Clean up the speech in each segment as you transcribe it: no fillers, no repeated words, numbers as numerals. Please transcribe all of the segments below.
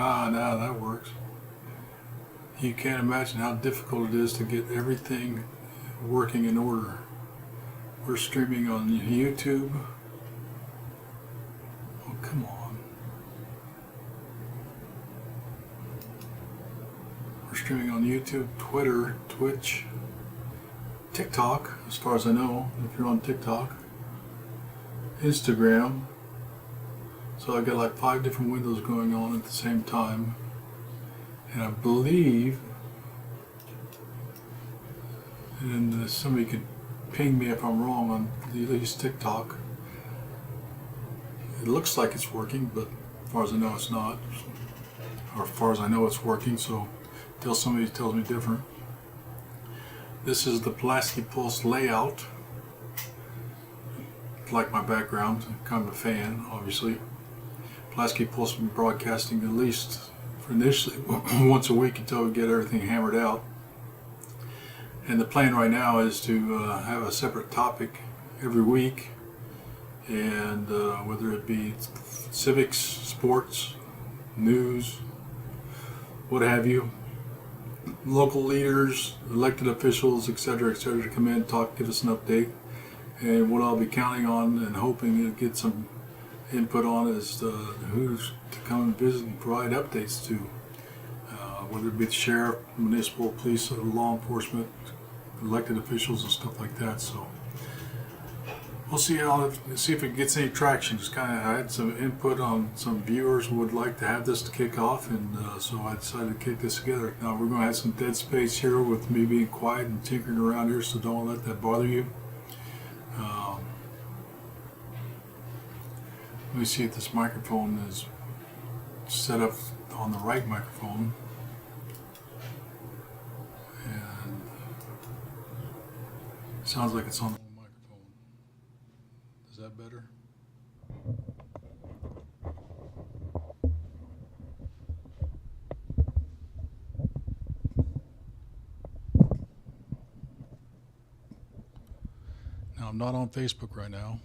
Ah, now that works. You can't imagine how difficult it is to get everything working in order. We're streaming on YouTube. Oh, come on. We're streaming on YouTube, Twitter, Twitch, TikTok, as far as I know, if you're on TikTok, Instagram. So I got like 5 different windows going on at the same time. And I believe, and somebody could ping me if I'm wrong on at least TikTok. It looks like it's working, but as far as I know it's not. Or as far as I know it's working, so until somebody tells me different. This is the Pulaski Pulse layout. Like my background, I'm kind of a fan, obviously. Pulaski Pulse will be broadcasting at least for initially once a week until we get everything hammered out. And the plan right now is to have a separate topic every week, and whether it be civics, sports, news, what have you, local leaders, elected officials, etc., to come in, talk, give us an update. And what I'll be counting on and hoping to get some input on is who's to come and visit and provide updates to, whether it be the sheriff, municipal police, law enforcement, elected officials, and stuff like that. So we'll see if it gets any traction. Just kind of, I had some input on some viewers who would like to have this to kick off, and so I decided to kick this together. Now we're going to have some dead space here with me being quiet and tinkering around here, so don't let that bother you. Let me see if this microphone is set up on the right microphone. And it sounds like it's on the wrong microphone. Is that better? Now I'm not on Facebook right now.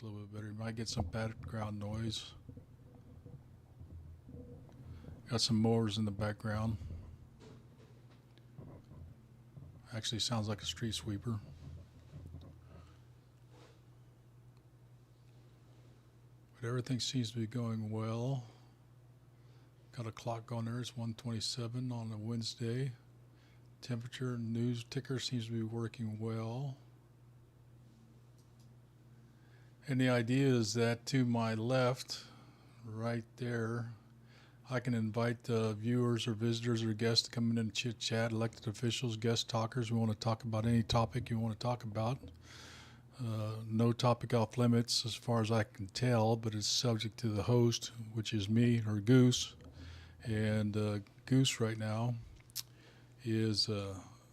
A little bit better. You might get some background noise. Got some mowers in the background. Actually sounds like a street sweeper. But everything seems to be going well. Got a clock on there. It's 1:27 on a Wednesday. Temperature news ticker seems to be working well. And the idea is that to my left, right there, I can invite viewers or visitors or guests to come in and chit chat, elected officials, guest talkers. We want to talk about any topic you want to talk about. No topic off limits as far as I can tell, but it's subject to the host, which is me or Goose. And Goose right now is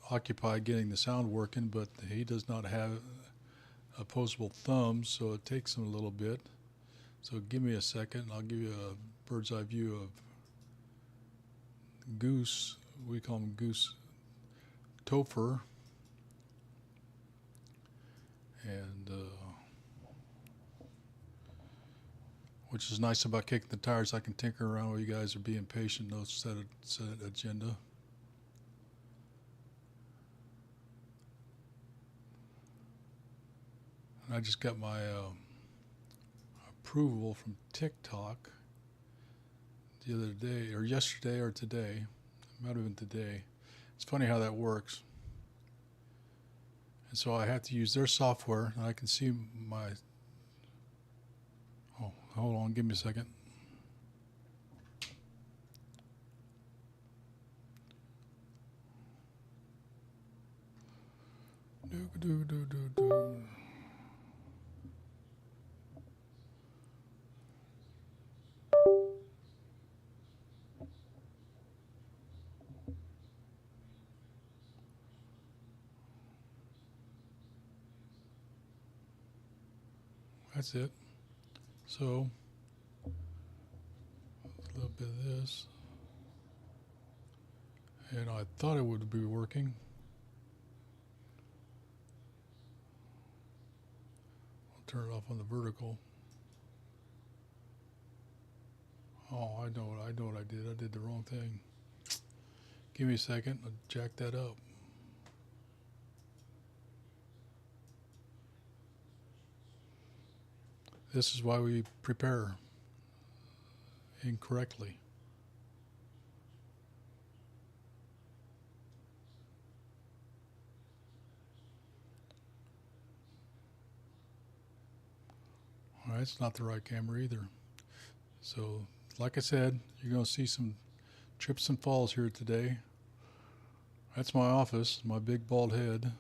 occupied getting the sound working, but he does not have opposable thumbs, so it takes him a little bit. So give me a second, and I'll give you a bird's eye view of Goose. We call him Goose Topher. And which is nice about kicking the tires. I can tinker around while you guys are being patient. No set agenda. And I just got my approval from TikTok the other day, or yesterday, or today. It might have been today. It's funny how that works. And so I have to use their software, and I can see my... Oh, hold on, give me a second. Do. That's it. So, a little bit of this. And I thought it would be working. turn it off on the vertical. Oh, I know what I did. I did the wrong thing. Give me a second. I'll jack that up. This is why we prepare incorrectly. All right, it's not the right camera either. So, like I said, you're going to see some trips and falls here today. That's my office, my big bald head.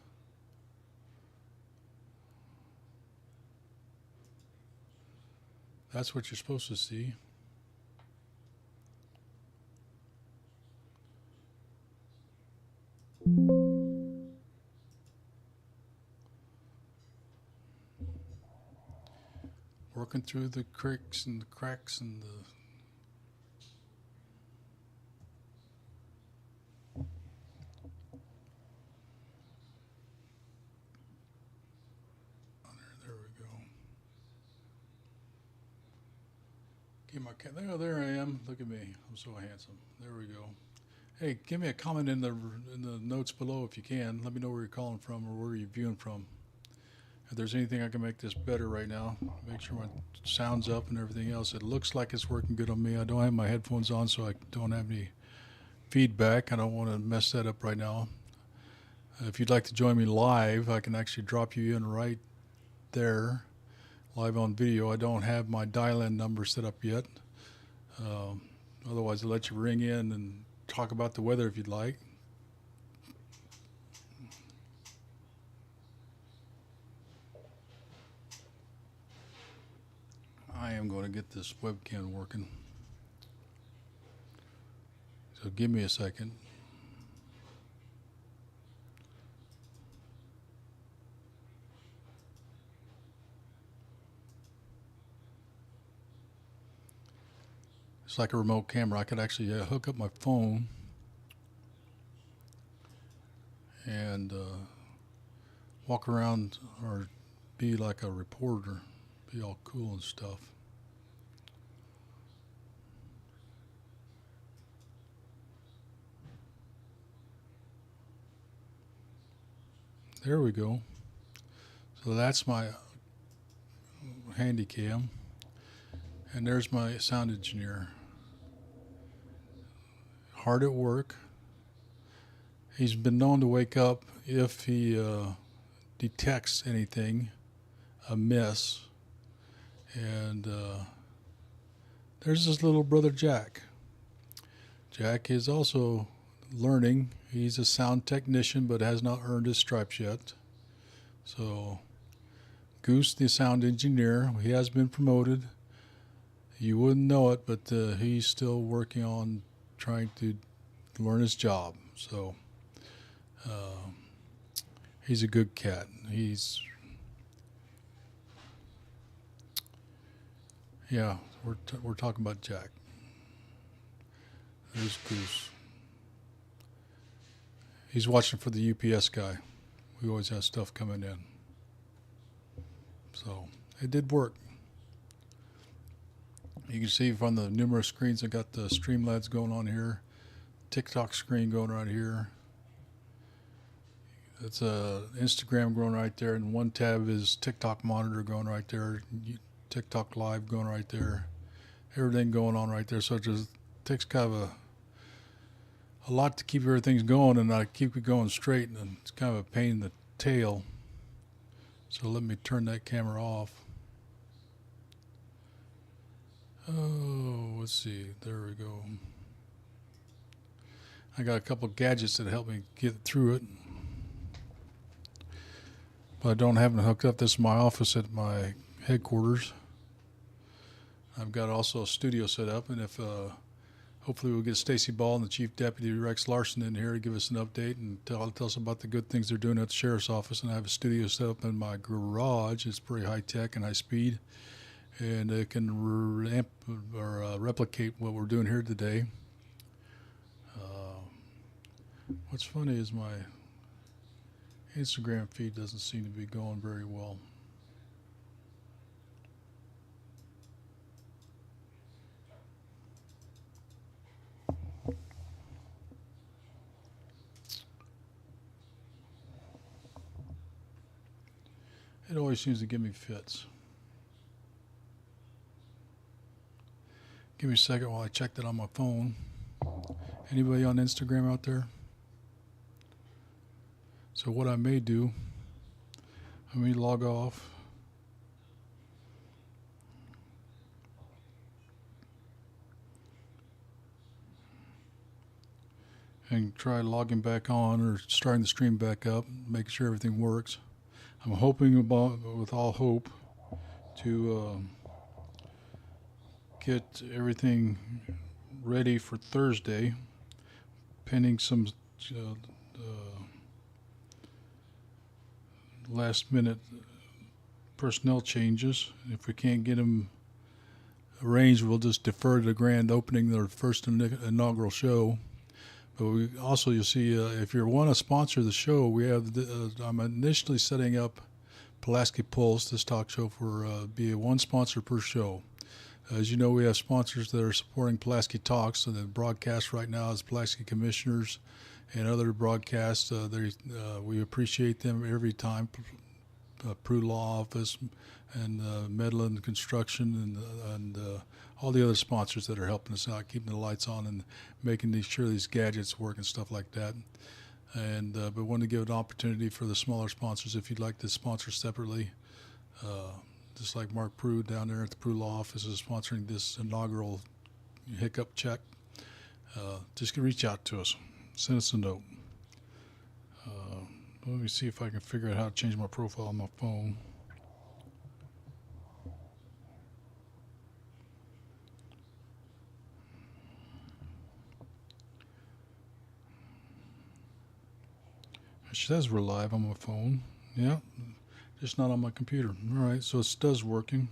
That's what you're supposed to see. Working through the creeks and the cracks and the there we go. Get my there I am. Look at me. I'm so handsome. There we go. Hey, give me a comment in the notes below if you can. Let me know where you're calling from or where you're viewing from. If there's anything I can make this better right now, make sure my sound's up and everything else. It looks like it's working good on me. I don't have my headphones on, so I don't have any feedback. I don't want to mess that up right now. If you'd like to join me live, I can actually drop you in right there, live on video. I don't have my dial-in number set up yet. Otherwise, I'll let you ring in and talk about the weather if you'd like. I am going to get this webcam working. So give me a second. It's like a remote camera. I could actually hook up my phone and walk around or be like a reporter, be all cool and stuff. There we go. So that's my handy cam. And there's my sound engineer. Hard at work. He's been known to wake up if he detects anything amiss. And there's his little brother Jack. Jack is also learning. He's a sound technician but has not earned his stripes yet. So Goose, the sound engineer, he has been promoted. You wouldn't know it, but he's still working on trying to learn his job. So he's a good cat. Yeah, we're talking about Jack. There's Goose. He's watching for the UPS guy. We always have stuff coming in. So it did work. You can see from the numerous screens, I got the Streamlabs going on here, TikTok screen going right here. It's a Instagram going right there, and one tab is TikTok monitor going right there, TikTok live going right there, everything going on right there. So it just takes kind of a lot to keep everything going, and I keep it going straight, and it's kind of a pain in the tail. So let me turn that camera off. Oh, let's see. There we go. I got a couple of gadgets that help me get through it, but I don't have them hooked up. This is my office at my headquarters. I've got also a studio set up, and if hopefully we'll get Stacy Ball and the Chief Deputy Rex Larson in here to give us an update and tell us about the good things they're doing at the Sheriff's Office. And I have a studio set up in my garage. It's pretty high tech and high speed, and it can replicate what we're doing here today. What's funny is my Instagram feed doesn't seem to be going very well. It always seems to give me fits. Give me a second while I check that on my phone. Anybody on Instagram out there? So what I may do, I may log off. And try logging back on or starting the stream back up, making sure everything works. I'm hoping with all hope to get everything ready for Thursday, pending some last minute personnel changes. If we can't get them arranged, we'll just defer to the grand opening, their first inaugural show. But we also, you'll see, if you want to sponsor the show, we have. I'm initially setting up Pulaski Pulse, this talk show, for be one sponsor per show. As you know, we have sponsors that are supporting Pulaski Talks, so the broadcast right now is Pulaski Commissioners and other broadcasts. We appreciate them every time. Pru Law Office and Medlin Construction and all the other sponsors that are helping us out, keeping the lights on and making sure these gadgets work and stuff like that. And but want to give an opportunity for the smaller sponsors, if you'd like to sponsor separately, just like Mark Pru down there at the Pru Law Office is sponsoring this inaugural hiccup check. Just reach out to us, send us a note. Let me see if I can figure out how to change my profile on my phone. It says we're live on my phone. Yeah, just not on my computer. All right, so it does working.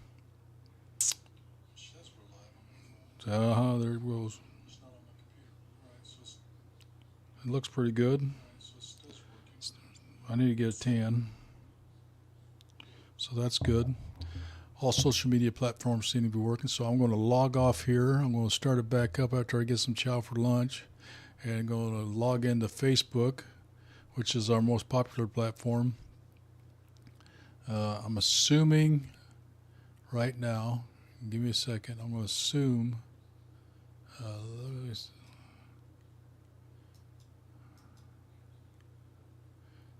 There it goes. It looks pretty good. I need to get a tan, so that's good. All social media platforms seem to be working, so I'm going to log off here. I'm going to start it back up after I get some chow for lunch, and I'm going to log into Facebook, which is our most popular platform. I'm assuming right now, give me a second, I'm going to assume,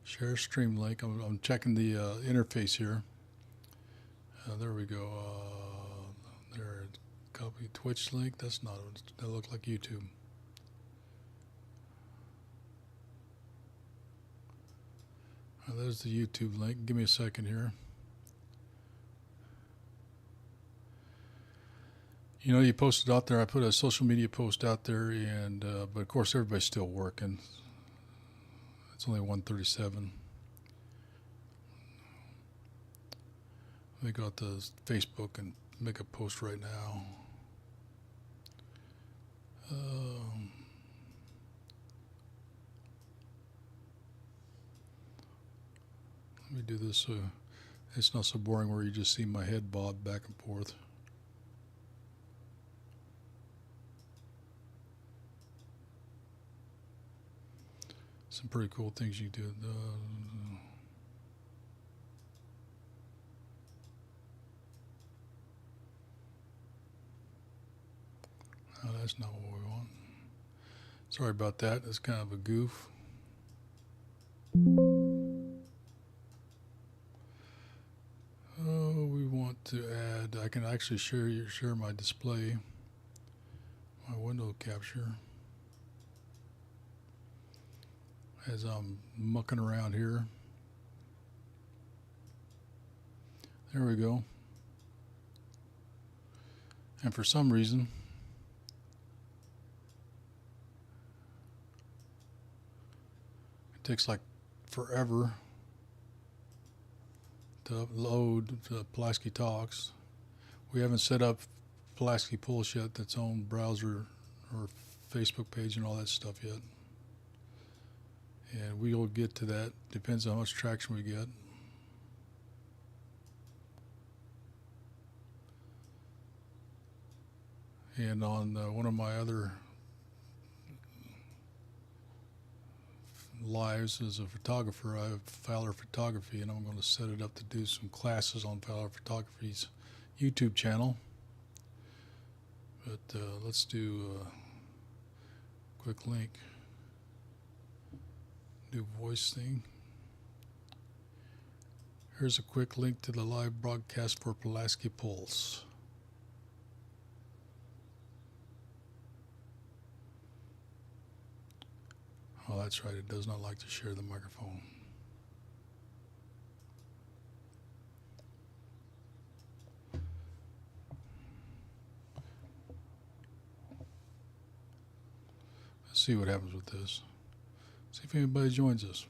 share stream link. I'm checking the interface here. There we go. There, copy Twitch link. That's not. That looks like YouTube. There's the YouTube link. Give me a second here. You know, you posted out there. I put a social media post out there, and but of course everybody's still working. It's only 1:37. Let me go out to Facebook and make a post right now. Let me do this so it's not so boring where you just see my head bob back and forth. Some pretty cool things you do. No, that's not what we want. Sorry about that. That's kind of a goof. Oh, we want to add. I can actually share my display, my window capture, as I'm mucking around here. There we go. And for some reason, it takes like forever to upload the Pulaski Talks. We haven't set up Pulaski Pulse yet, its own browser or Facebook page and all that stuff yet. And we will get to that. Depends on how much traction we get. And on one of my other lives as a photographer. I have Fowler Photography, and I'm going to set it up to do some classes on Fowler Photography's YouTube channel. But let's do a quick link. Do voice thing. Here's a quick link to the live broadcast for Pulaski Pulse. Oh, that's right. It does not like to share the microphone. Let's see what happens with this. See if anybody joins us.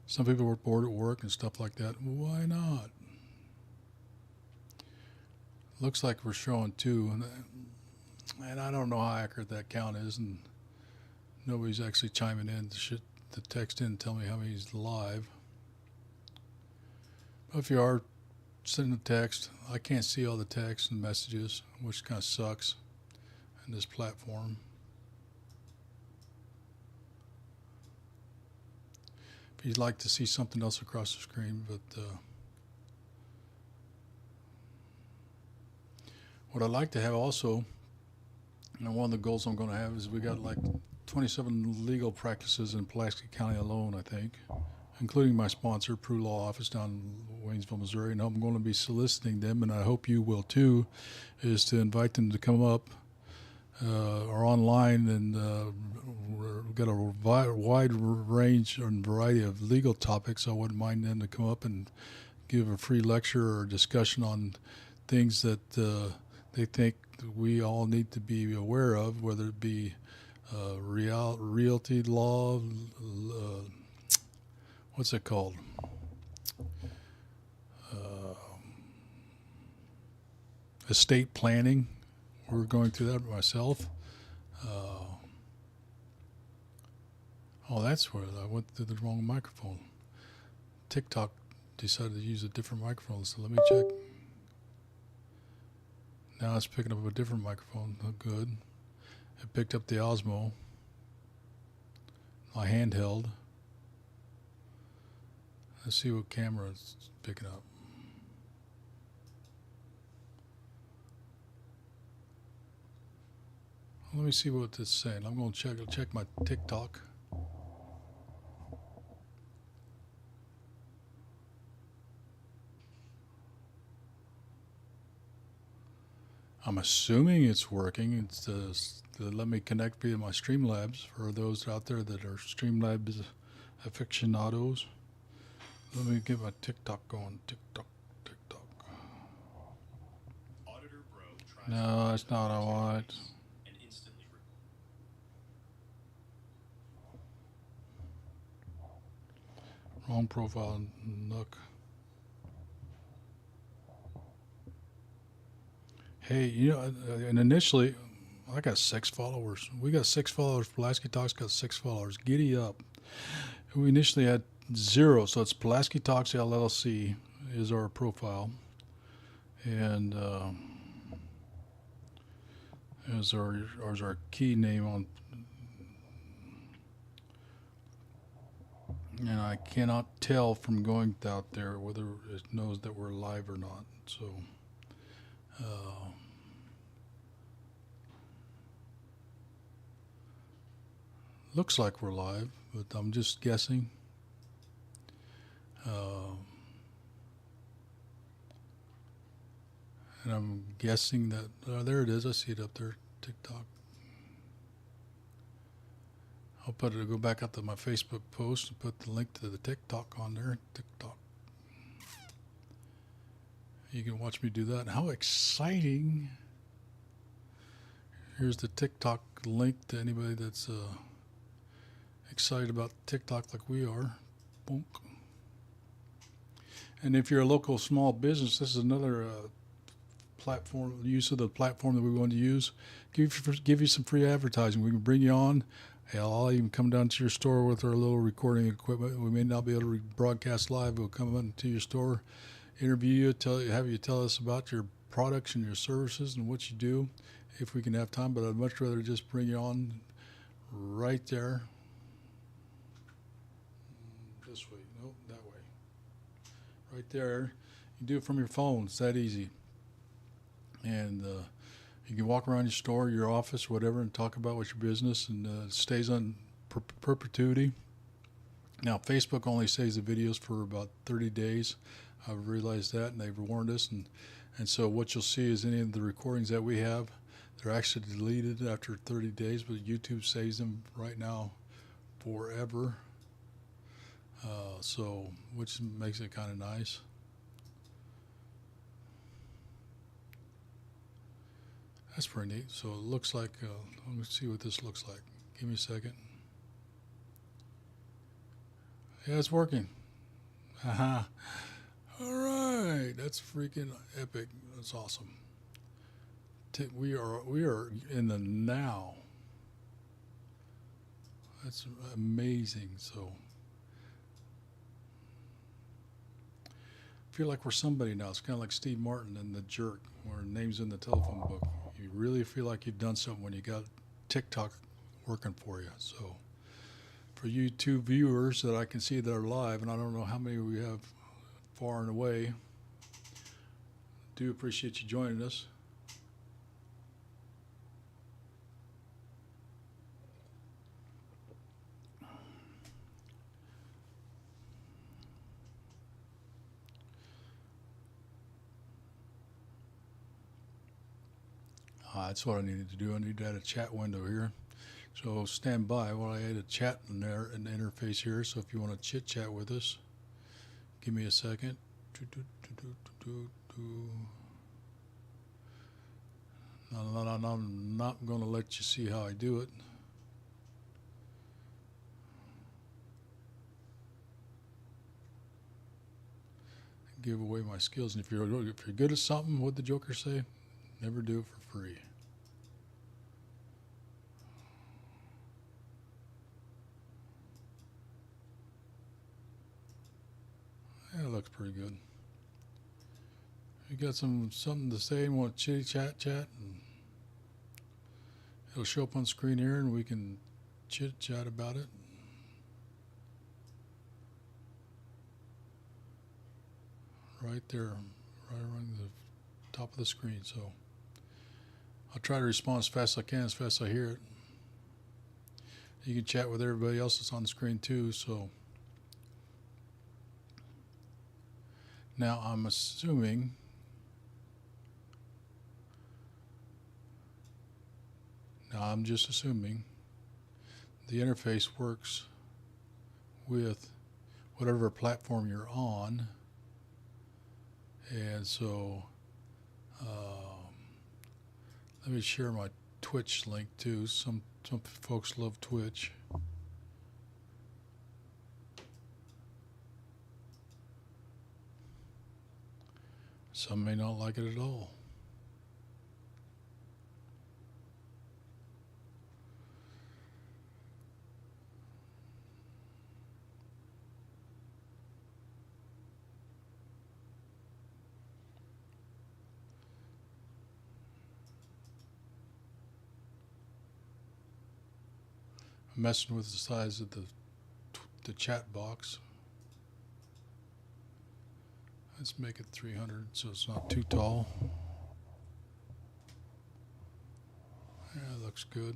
Some people were bored at work and stuff like that. Why not? Looks like we're showing two, and I don't know how accurate that count is, and nobody's actually chiming in to text in and tell me how many's live. But if you are sending a text, I can't see all the texts and messages, which kind of sucks in this platform. If you'd like to see something else across the screen, but what I'd like to have also, and one of the goals I'm going to have, is we got like 27 legal practices in Pulaski County alone, I think, including my sponsor, Pru Law Office down in Waynesville, Missouri, and I'm going to be soliciting them, and I hope you will too, is to invite them to come up or online, and we've got a wide range and variety of legal topics. I wouldn't mind them to come up and give a free lecture or discussion on things that they think we all need to be aware of, whether it be realty law, what's it called? Estate planning. We're going through that myself. Oh, that's where I went through the wrong microphone. TikTok decided to use a different microphone, so let me check. Now it's picking up a different microphone. Oh, good. It picked up the Osmo, my handheld. Let's see what camera it's picking up. Let me see what it's saying. I'm going to check my TikTok. I'm assuming it's working. It's let me connect via my Streamlabs for those out there that are Streamlabs aficionados. Let me get my TikTok going. TikTok. Auditor Bro tries No, that's not what I want. and instantly Wrong profile, Nook. Hey, and initially, I got 6 followers. We got 6 followers. Pulaski Talks got 6 followers. Giddy up. We initially had 0, so it's Pulaski Talks LLC is our profile, and as our key name on. And I cannot tell from going out there whether it knows that we're live or not. So. Looks like we're live, but I'm just guessing. And I'm guessing that, there it is, I see it up there, TikTok. I'll go back up to my Facebook post and put the link to the TikTok on there, TikTok. You can watch me do that. How exciting. Here's the TikTok link to anybody that's excited about TikTok like we are. Bonk. And if you're a local small business, this is another platform, use of the platform that we want to use. Give you some free advertising. We can bring you on. I'll even come down to your store with our little recording equipment. We may not be able to broadcast live. We'll come into your store, interview you, have you tell us about your products and your services and what you do, if we can have time. But I'd much rather just bring you on right there. right there. You do it from your phone. It's that easy. And you can walk around your store, your office, whatever, and talk about what's your business, and it stays on perpetuity. Now, Facebook only saves the videos for about 30 days. I've realized that, and they've warned us. And so what you'll see is any of the recordings that we have, they're actually deleted after 30 days, but YouTube saves them right now forever. So, which makes it kind of nice. That's pretty neat. So it looks like, let me see what this looks like. Give me a second. Yeah, it's working. Haha. All right, that's freaking epic. That's awesome. We are in the now. That's amazing. So I feel like we're somebody now. It's kind of like Steve Martin and The Jerk, where name's in the telephone book. You really feel like you've done something when you got TikTok working for you. So for you two viewers that I can see that are live, and I don't know how many we have far and away, do appreciate you joining us. That's what I needed to do. I need to add a chat window here. So stand by while I add a chat in there in the interface here. So if you want to chit chat with us, give me a second. No, I'm not going to let you see how I do it. Give away my skills. And if you're good at something, what'd the Joker say? Never do it for free. Yeah, it looks pretty good. You got something to say and want to chat, and it'll show up on screen here, and we can chit chat about it. Right there, right around the top of the screen. So I'll try to respond as fast as I can, as fast as I hear it. You can chat with everybody else that's on the screen too. So now I'm assuming I'm just assuming the interface works with whatever platform you're on. And so let me share my Twitch link too. Some folks love Twitch. Some may not like it at all. I'm messing with the size of the chat box. Let's make it 300 so it's not too tall. Yeah, that looks good.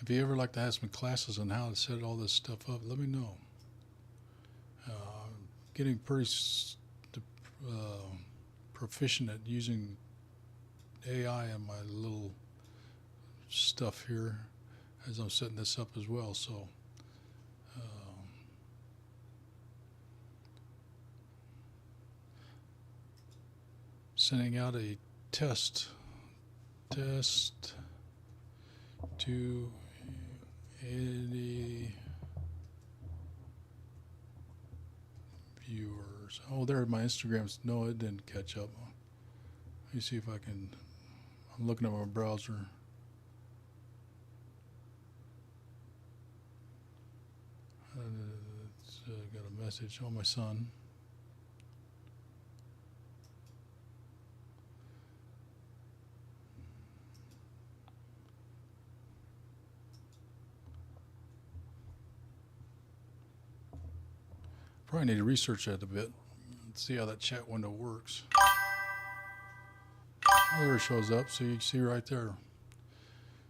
If you ever like to have some classes on how to set all this stuff up, let me know. Getting pretty proficient at using AI in my little stuff here as I'm setting this up as well. So sending out a test to any viewers. Oh, there my Instagrams. No, it didn't catch up. Let me see if I can. I'm looking at my browser. Got a message on my son. Probably need to research that a bit. See how that chat window works. Oh, there it shows up, so you can see right there.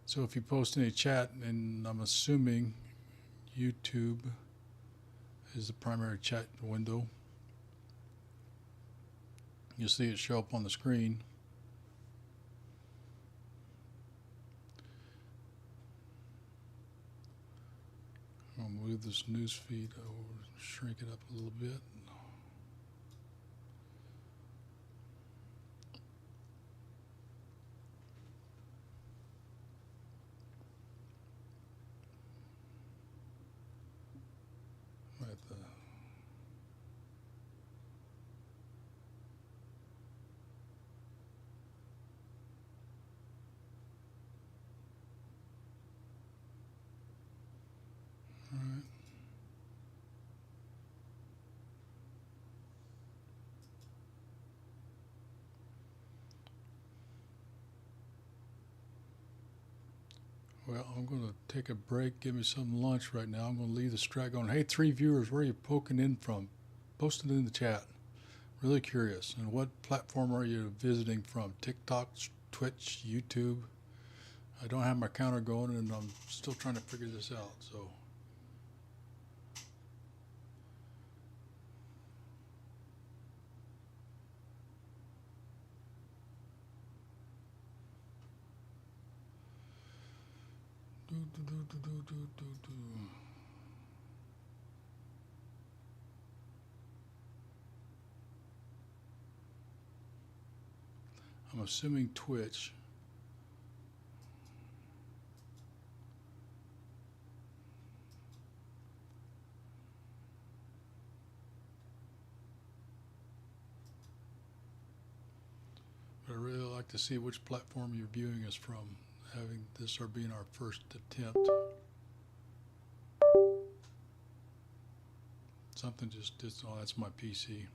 So if you post any chat, and I'm assuming YouTube is the primary chat window, you'll see it show up on the screen. I'll move this news feed over, shrink it up a little bit. Right there. All right. Well, I'm going to take a break, give me some lunch right now. I'm going to leave the strike going, hey, 3 viewers, where are you poking in from? Post it in the chat. Really curious. And what platform are you visiting from? TikTok, Twitch, YouTube? I don't have my counter going, and I'm still trying to figure this out. So, I'm assuming Twitch. But I really like to see which platform you're viewing us from, having this or being our first attempt. Something just did, oh, that's my PC.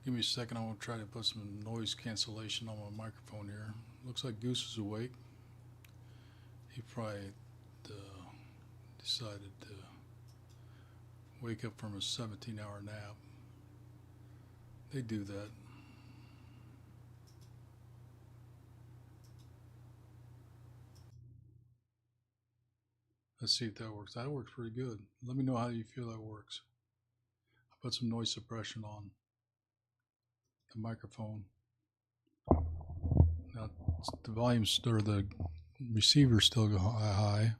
Give me a second, I want to try to put some noise cancellation on my microphone here. Looks like Goose is awake. He probably decided to wake up from a 17-hour nap. They do that. Let's see if that works. That works pretty good. Let me know how you feel that works. I'll put some noise suppression on the microphone. Now the volume's, or the receiver's still high.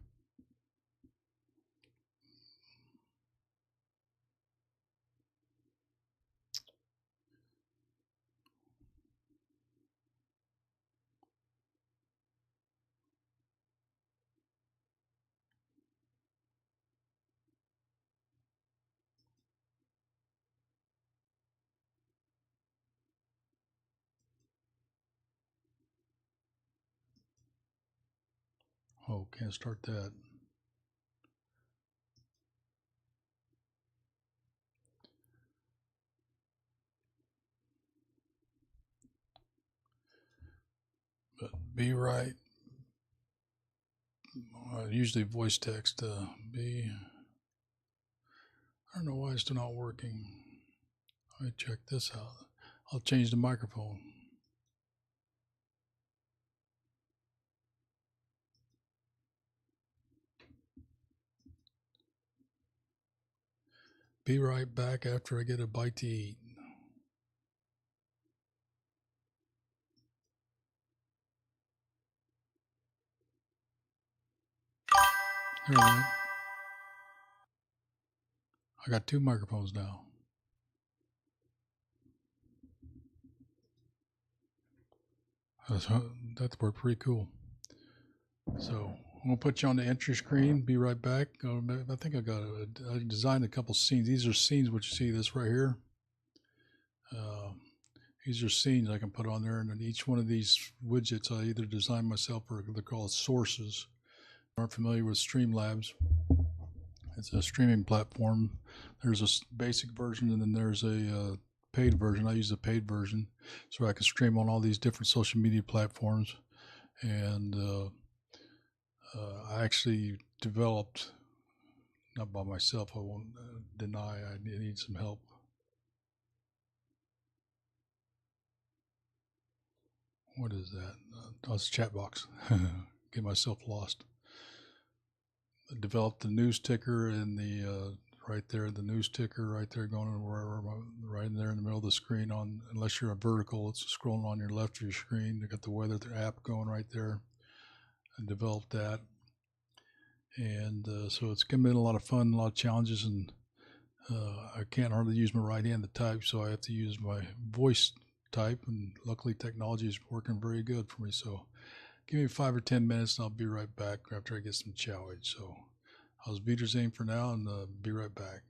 Oh, can't start that. But be right. Usually voice text. I don't know why it's still not working. Let me check this out. I'll change the microphone. Be right back after I get a bite to eat. There we go. I got 2 microphones now. That's worked pretty cool. So I'm gonna put you on the entry screen. Be right back. I think I designed a couple scenes. These are scenes. What you see, this right here. These are scenes I can put on there, and then each one of these widgets I either design myself or they're called sources. If you aren't familiar with Streamlabs, it's a streaming platform. There's a basic version, and then there's a paid version. I use the paid version so I can stream on all these different social media platforms. And I actually developed, not by myself, I won't deny I need some help. What is that? Oh, it's a chat box. Get myself lost. I developed the news ticker and the right there, the news ticker right there going wherever, right in there in the middle of the screen. On unless you're a vertical, it's scrolling on your left of your screen. They got the weather app going right there. I developed that, and so it's been a lot of fun, a lot of challenges, and I can't hardly use my right hand to type, so I have to use my voice type, and luckily technology is working very good for me. So give me 5 or 10 minutes and I'll be right back after I get some chowage. So how's Wiedersehen for now, and be right back.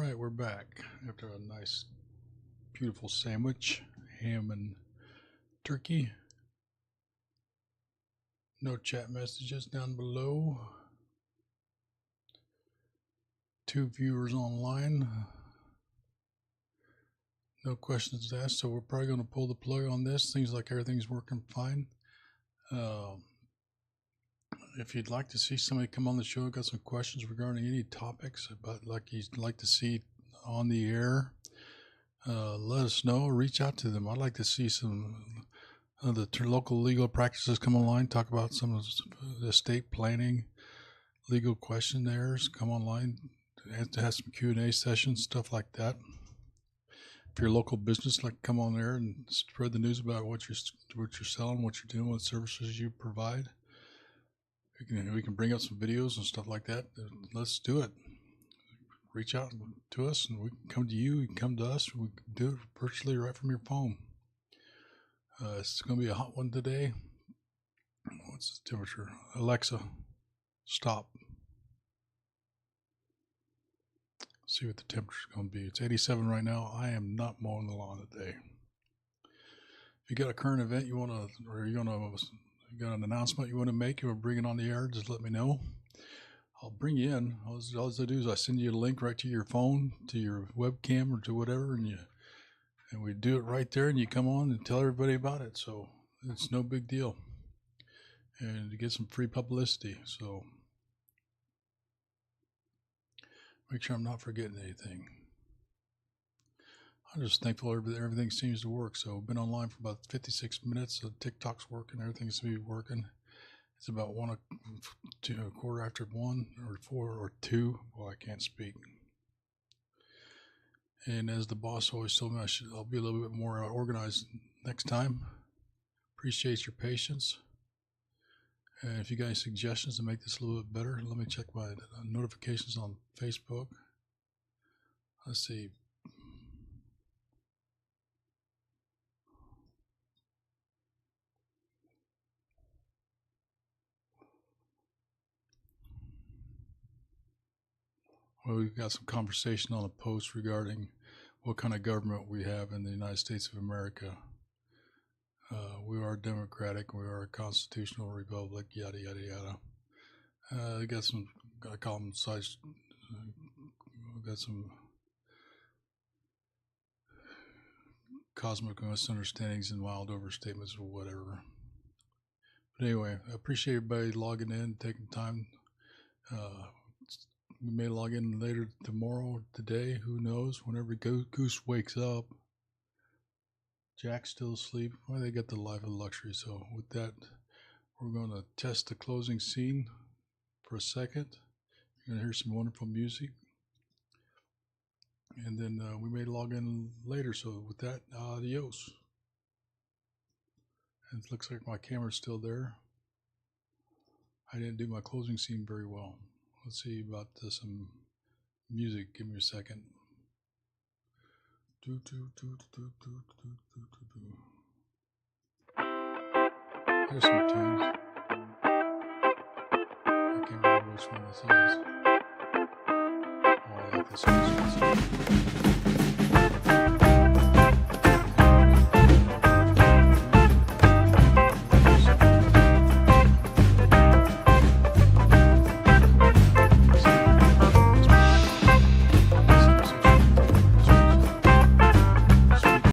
right, we're back after a nice, beautiful sandwich, ham and turkey. No chat messages down below. 2 viewers online. No questions asked, so we're probably going to pull the plug on this. Seems like everything's working fine. If you'd like to see somebody come on the show, got some questions regarding any topics about like you'd like to see on the air, let us know. Reach out to them. I'd like to see some of the local legal practices come online, talk about some of the estate planning, legal questionnaires, come online, have to have some Q&A sessions, stuff like that. If you're a local business, like come on there and spread the news about what you're selling, what you're doing, what services you provide. We can bring up some videos and stuff like that. Let's do it. Reach out to us, and we can come to you. You can come to us. We can do it virtually right from your phone. It's going to be a hot one today. What's the temperature? Alexa, stop. See what the temperature is going to be. It's 87 right now. I am not mowing the lawn today. If you got a current event you want to, or you got an announcement you want to make, you want to bring it on the air, just let me know. I'll bring you in. All I do is I send you a link right to your phone, to your webcam, or to whatever, and we do it right there, and you come on and tell everybody about it. So it's no big deal, and to get some free publicity. So make sure I'm not forgetting anything. I'm just thankful everything seems to work. So I've been online for about 56 minutes. So TikTok's working. Everything seems to be working. It's about 1:15 or 4 or 2. Well, I can't speak. And as the boss always told me, I'll be a little bit more organized next time. Appreciate your patience. And if you got any suggestions to make this a little bit better, let me check my notifications on Facebook. Let's see. Well, we've got some conversation on a post regarding what kind of government we have in the United States of America. We are democratic. We are a constitutional republic. Yada yada yada. Got some column sites. Got some cosmic misunderstandings and wild overstatements or whatever. But anyway, I appreciate everybody logging in, taking time. We may log in later tomorrow, today, who knows, whenever Goose wakes up. Jack's still asleep. Well, they got the life of luxury. So with that, we're going to test the closing scene for a second. You're going to hear some wonderful music. And then we may log in later. So with that, adios. And it looks like my camera's still there. I didn't do my closing scene very well. Let's see about some music. Give me a second. Here's some tunes. I can't remember which one this is. Oh, I like this one.